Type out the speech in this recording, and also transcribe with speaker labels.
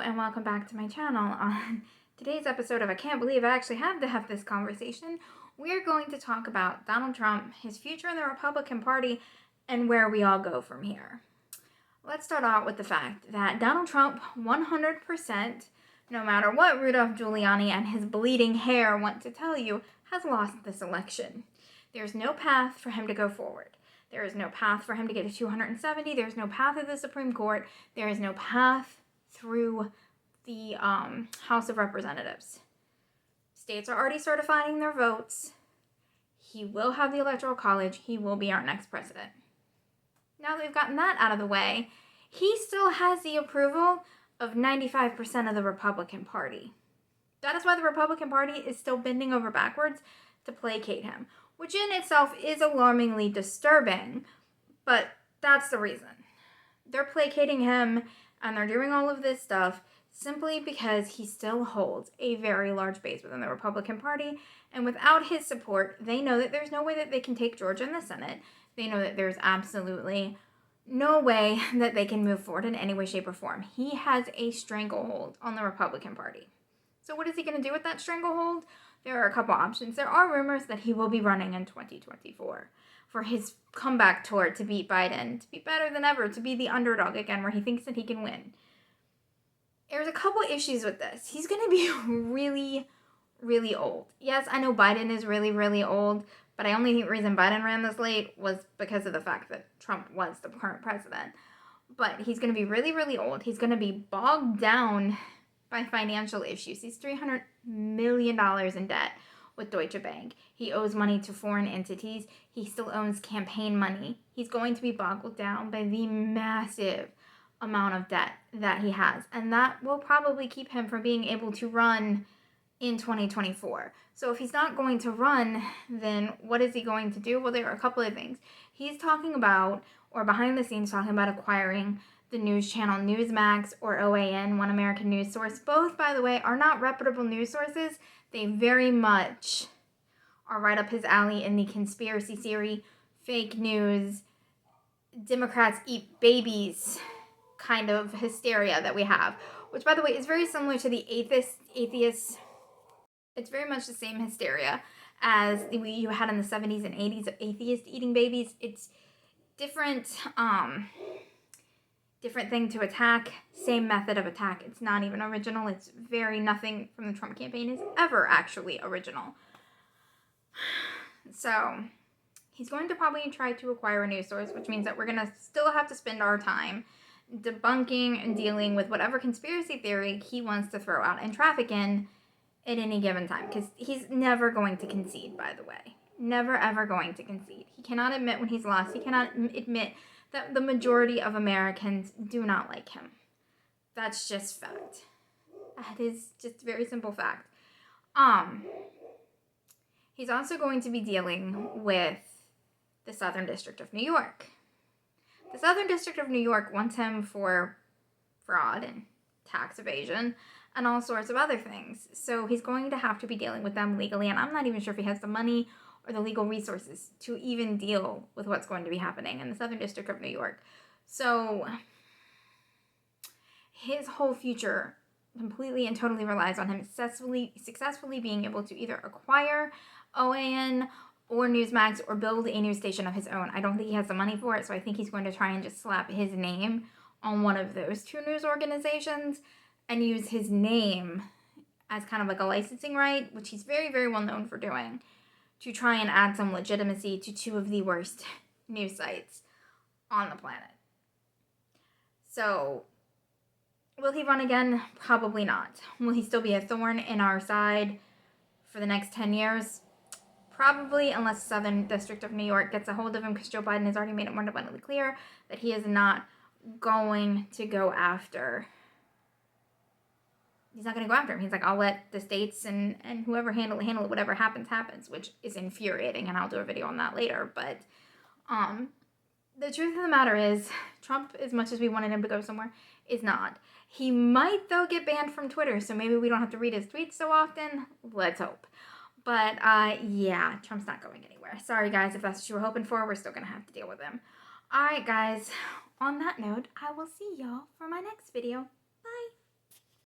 Speaker 1: and welcome back to my channel. On today's episode of I Can't Believe I Actually Have to Have This Conversation, we're going to talk about Donald Trump, his future in the Republican Party, and where we all go from here. Let's start out with the fact that Donald Trump, 100%, no matter what Rudolph Giuliani and his bleeding hair want to tell you, has lost this election. There's no path for him to go forward. There is no path for him to get to 270. There's no path to the Supreme Court. There is no path through the House of Representatives. States are already certifying their votes. He will have the Electoral College. He will be our next president. Now that we've gotten that out of the way, he still has the approval of 95% of the Republican Party. That is why the Republican Party is still bending over backwards to placate him, which in itself is alarmingly disturbing, but that's the reason. They're placating him, and they're doing all of this stuff simply because he still holds a very large base within the Republican Party, and without his support, they know that there's no way that they can take Georgia in the Senate. They know that there's absolutely no way that they can move forward in any way, shape, or form. He has a stranglehold on the Republican Party. So what is he going to do with that stranglehold? There are a couple options. There are rumors that he will be running in 2024 for his comeback tour to beat Biden, to be better than ever, to be the underdog again, where he thinks that he can win. There's a couple issues with this. He's going to be really, really old. Yes, I know Biden is really, really old, but I only think the reason Biden ran this late was because of the fact that Trump was the current president. But he's going to be really, really old. He's going to be bogged down by financial issues. He's $300 million in debt with Deutsche Bank. He owes money to foreign entities. He still owns campaign money. He's going to be boggled down by the massive amount of debt that he has. And that will probably keep him from being able to run in 2024. So if he's not going to run, then what is he going to do? Well, there are a couple of things. He's talking about, or behind the scenes talking about, acquiring the news channel Newsmax or OAN, One American News Source. Both, by the way, are not reputable news sources. They very much are right up his alley in the conspiracy theory, fake news, Democrats eat babies kind of hysteria that we have, which, by the way, is very similar to the atheist. It's very much the same hysteria as you had in the 70s and 80s of atheists eating babies. It's different thing to attack, same method of attack. It's not even original. It's nothing from the Trump campaign is ever actually original. So he's going to probably try to acquire a news source, which means that we're going to still have to spend our time debunking and dealing with whatever conspiracy theory he wants to throw out and traffic in at any given time, because he's never going to concede, by the way. Never, ever going to concede. He cannot admit when he's lost. He cannot admit that the majority of Americans do not like him. That's just fact. That is just a very simple fact. He's also going to be dealing with the Southern District of New York. The Southern District of New York wants him for fraud and tax evasion and all sorts of other things. So he's going to have to be dealing with them legally, and I'm not even sure if he has the money or the legal resources to even deal with what's going to be happening in the Southern District of New York. So his whole future completely and totally relies on him successfully being able to either acquire OAN or Newsmax or build a news station of his own. I don't think he has the money for it, so I think he's going to try and just slap his name on one of those two news organizations and use his name as kind of like a licensing right, which he's very, very well known for doing, to try and add some legitimacy to two of the worst news sites on the planet. So, will he run again? Probably not. Will he still be a thorn in our side for the next 10 years? Probably, unless the Southern District of New York gets a hold of him, because Joe Biden has already made it more abundantly clear that he is not going to go after. He's not going to go after him. He's like, I'll let the states and whoever handle it. Whatever happens, which is infuriating, and I'll do a video on that later. But the truth of the matter is, Trump, as much as we wanted him to go somewhere, is not. He might, though, get banned from Twitter, so maybe we don't have to read his tweets so often. Let's hope. But, yeah, Trump's not going anywhere. Sorry, guys, if that's what you were hoping for, we're still going to have to deal with him. All right, guys, on that note, I will see y'all for my next video.